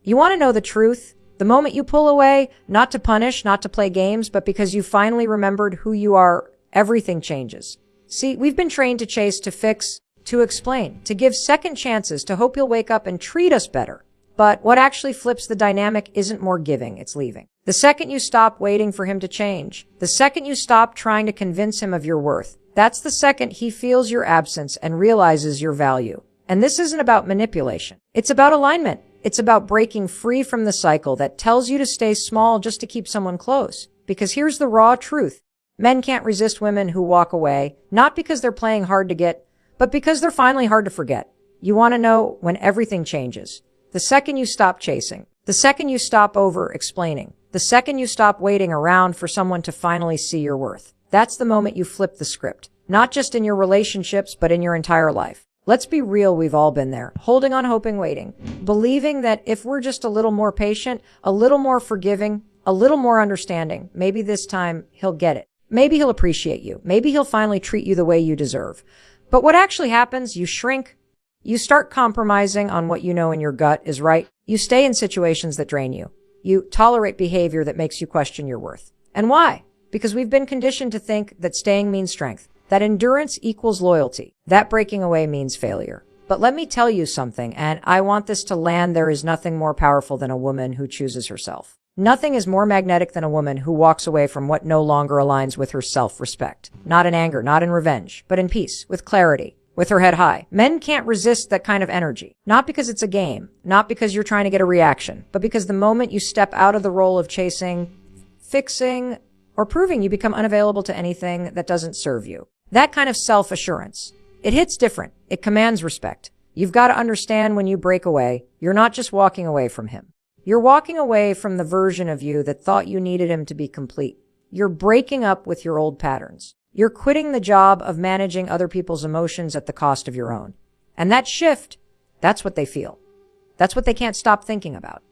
You want to know the truth? The moment you pull away, not to punish, not to play games, but because you finally remembered who you are, everything changes. See, we've been trained to chase, to fix, to explain, to give second chances, to hope you'll wake up and treat us better. But what actually flips the dynamic isn't more giving, it's leaving. The second you stop waiting for him to change, the second you stop trying to convince him of your worth, that's the second he feels your absence and realizes your value. And this isn't about manipulation. It's about alignment. It's about breaking free from the cycle that tells you to stay small just to keep someone close. Because here's the raw truth. Men can't resist women who walk away, not because they're playing hard to get, but because they're finally hard to forget. You want to know when everything changes. The second you stop chasing, the second you stop over-explaining, the second you stop waiting around for someone to finally see your worth. That's the moment you flip the script, not just in your relationships, but in your entire life. Let's be real, we've all been there, holding on, hoping, waiting, believing that if we're just a little more patient, a little more forgiving, a little more understanding, maybe this time he'll get it. Maybe he'll appreciate you. Maybe he'll finally treat you the way you deserve. But what actually happens, you shrink. You start compromising on what you know in your gut is right. You stay in situations that drain you. You tolerate behavior that makes you question your worth. And why? Because we've been conditioned to think that staying means strength, that endurance equals loyalty, that breaking away means failure. But let me tell you something, and I want this to land. There is nothing more powerful than a woman who chooses herself. Nothing is more magnetic than a woman who walks away from what no longer aligns with her self-respect. Not in anger, not in revenge, but in peace, with clarity, with her head high. Men can't resist that kind of energy. Not because it's a game, not because you're trying to get a reaction, but because the moment you step out of the role of chasing, fixing, or proving, you become unavailable to anything that doesn't serve you. That kind of self-assurance, it hits different. It commands respect. You've got to understand when you break away, you're not just walking away from him. You're walking away from the version of you that thought you needed him to be complete. You're breaking up with your old patterns. You're quitting the job of managing other people's emotions at the cost of your own. And that shift, that's what they feel. That's what they can't stop thinking about.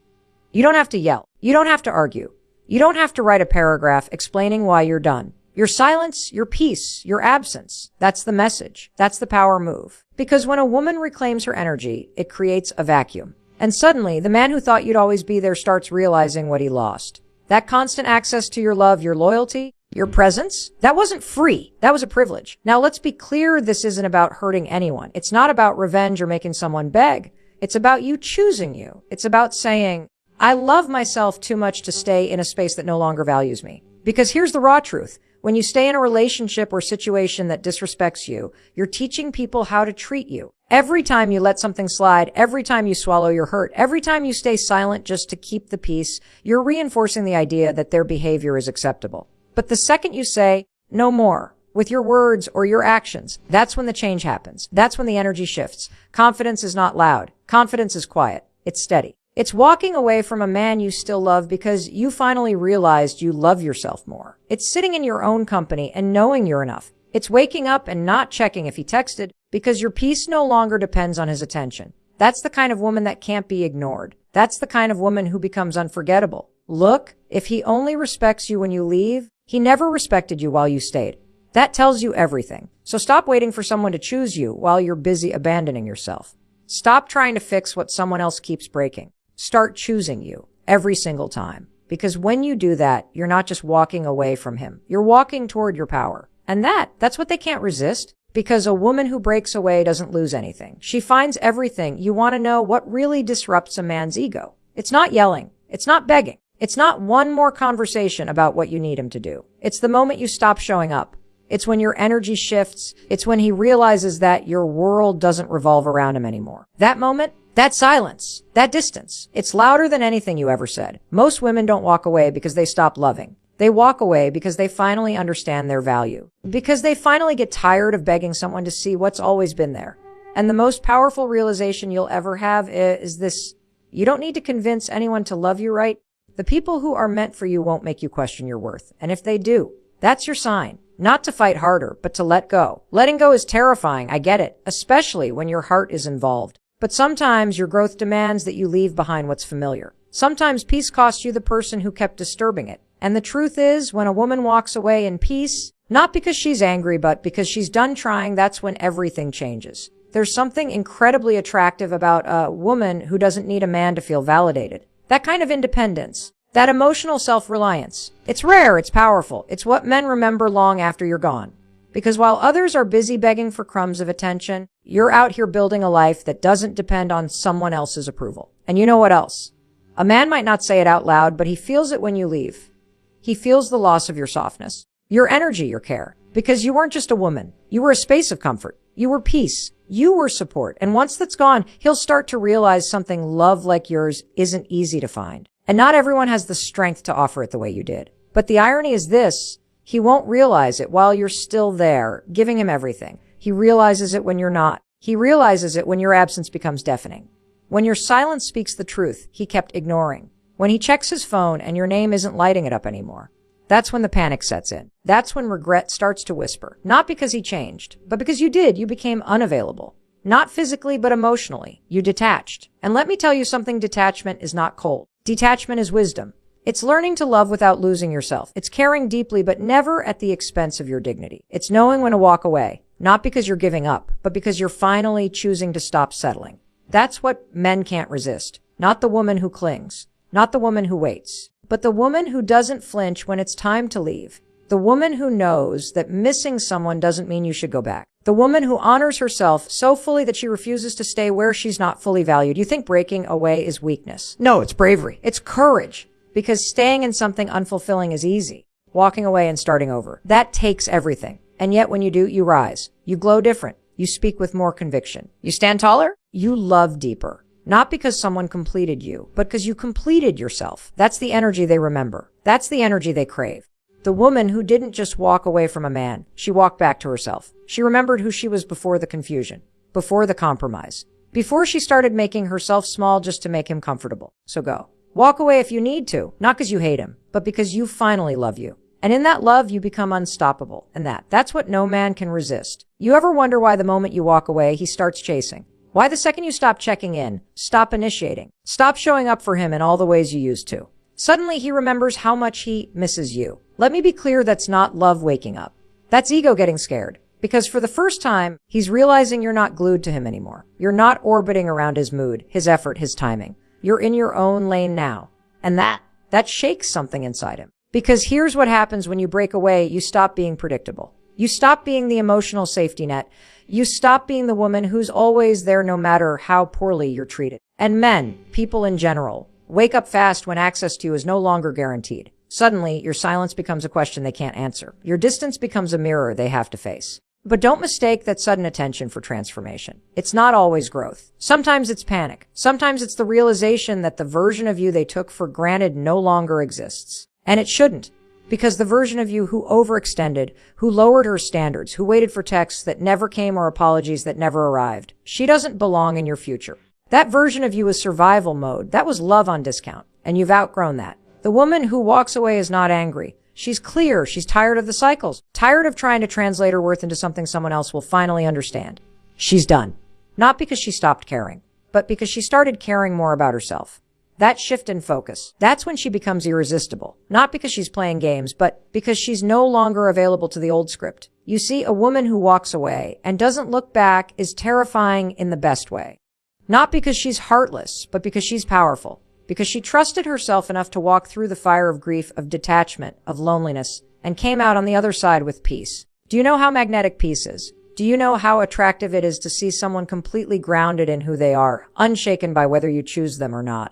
You don't have to yell. You don't have to argue. You don't have to write a paragraph explaining why you're done. Your silence, your peace, your absence, that's the message. That's the power move. Because when a woman reclaims her energy, it creates a vacuum. And suddenly, the man who thought you'd always be there starts realizing what he lost. That constant access to your love, your loyalty, your presence, that wasn't free. That was a privilege. Now let's be clear, this isn't about hurting anyone. It's not about revenge or making someone beg. It's about you choosing you. It's about saying, I love myself too much to stay in a space that no longer values me. Because here's the raw truth. When you stay in a relationship or situation that disrespects you, you're teaching people how to treat you. Every time you let something slide, every time you swallow your hurt, every time you stay silent just to keep the peace, you're reinforcing the idea that their behavior is acceptable. But the second you say, no more, with your words or your actions, that's when the change happens. That's when the energy shifts. Confidence is not loud. Confidence is quiet. It's steady. It's walking away from a man you still love because you finally realized you love yourself more. It's sitting in your own company and knowing you're enough. It's waking up and not checking if he texted because your peace no longer depends on his attention. That's the kind of woman that can't be ignored. That's the kind of woman who becomes unforgettable. Look, if he only respects you when you leave, he never respected you while you stayed. That tells you everything. So stop waiting for someone to choose you while you're busy abandoning yourself. Stop trying to fix what someone else keeps breaking. Start choosing you every single time. Because when you do that, you're not just walking away from him. You're walking toward your power. And that's what they can't resist. Because a woman who breaks away doesn't lose anything. She finds everything. You want to know what really disrupts a man's ego. It's not yelling. It's not begging. It's not one more conversation about what you need him to do. It's the moment you stop showing up. It's when your energy shifts. It's when he realizes that your world doesn't revolve around him anymore. That moment, that silence, that distance, it's louder than anything you ever said. Most women don't walk away because they stop loving. They walk away because they finally understand their value. Because they finally get tired of begging someone to see what's always been there. And the most powerful realization you'll ever have is this: you don't need to convince anyone to love you, right? The people who are meant for you won't make you question your worth. And if they do, that's your sign. Not to fight harder, but to let go. Letting go is terrifying, I get it, especially when your heart is involved. But sometimes your growth demands that you leave behind what's familiar. Sometimes peace costs you the person who kept disturbing it. And the truth is, when a woman walks away in peace, not because she's angry, but because she's done trying, that's when everything changes. There's something incredibly attractive about a woman who doesn't need a man to feel validated. That kind of independence, that emotional self-reliance. It's rare, it's powerful. It's what men remember long after you're gone. Because while others are busy begging for crumbs of attention, you're out here building a life that doesn't depend on someone else's approval. And you know what else? A man might not say it out loud, but he feels it when you leave. He feels the loss of your softness, your energy, your care. Because you weren't just a woman. You were a space of comfort. You were peace. You were support. And once that's gone, he'll start to realize something love like yours isn't easy to find. And not everyone has the strength to offer it the way you did. But the irony is this. He won't realize it while you're still there, giving him everything. He realizes it when you're not. He realizes it when your absence becomes deafening. When your silence speaks the truth he kept ignoring. When he checks his phone and your name isn't lighting it up anymore. That's when the panic sets in. That's when regret starts to whisper. Not because he changed, but because you did. You became unavailable. Not physically, but emotionally. You detached. And let me tell you something, detachment is not cold. Detachment is wisdom. It's learning to love without losing yourself. It's caring deeply, but never at the expense of your dignity. It's knowing when to walk away, not because you're giving up, but because you're finally choosing to stop settling. That's what men can't resist. Not the woman who clings. Not the woman who waits. But the woman who doesn't flinch when it's time to leave. The woman who knows that missing someone doesn't mean you should go back. The woman who honors herself so fully that she refuses to stay where she's not fully valued. You think breaking away is weakness? No, it's bravery. It's courage. Because staying in something unfulfilling is easy. Walking away and starting over. That takes everything. And yet when you do, you rise. You glow different. You speak with more conviction. You stand taller. You love deeper. Not because someone completed you, but because you completed yourself. That's the energy they remember. That's the energy they crave. The woman who didn't just walk away from a man, she walked back to herself. She remembered who she was before the confusion, before the compromise, before she started making herself small just to make him comfortable. So go. Walk away if you need to, not because you hate him, but because you finally love you. And in that love, you become unstoppable. And that's what no man can resist. You ever wonder why the moment you walk away, he starts chasing? Why the second you stop checking in, stop initiating, stop showing up for him in all the ways you used to? Suddenly he remembers how much he misses you. Let me be clear, that's not love waking up. That's ego getting scared. Because for the first time, he's realizing you're not glued to him anymore. You're not orbiting around his mood, his effort, his timing. You're in your own lane now. And that shakes something inside him. Because here's what happens when you break away, you stop being predictable. You stop being the emotional safety net. You stop being the woman who's always there no matter how poorly you're treated. And men, people in general, wake up fast when access to you is no longer guaranteed. Suddenly, your silence becomes a question they can't answer. Your distance becomes a mirror they have to face. But don't mistake that sudden attention for transformation. It's not always growth. Sometimes it's panic. Sometimes it's the realization that the version of you they took for granted no longer exists. And it shouldn't. Because the version of you who overextended, who lowered her standards, who waited for texts that never came or apologies that never arrived, she doesn't belong in your future. That version of you is survival mode. That was love on discount. And you've outgrown that. The woman who walks away is not angry. She's clear. She's tired of the cycles. Tired of trying to translate her worth into something someone else will finally understand. She's done. Not because she stopped caring, but because she started caring more about herself. That shift in focus, that's when she becomes irresistible. Not because she's playing games, but because she's no longer available to the old script. You see, a woman who walks away and doesn't look back is terrifying in the best way. Not because she's heartless, but because she's powerful. Because she trusted herself enough to walk through the fire of grief, of detachment, of loneliness, and came out on the other side with peace. Do you know how magnetic peace is? Do you know how attractive it is to see someone completely grounded in who they are, unshaken by whether you choose them or not?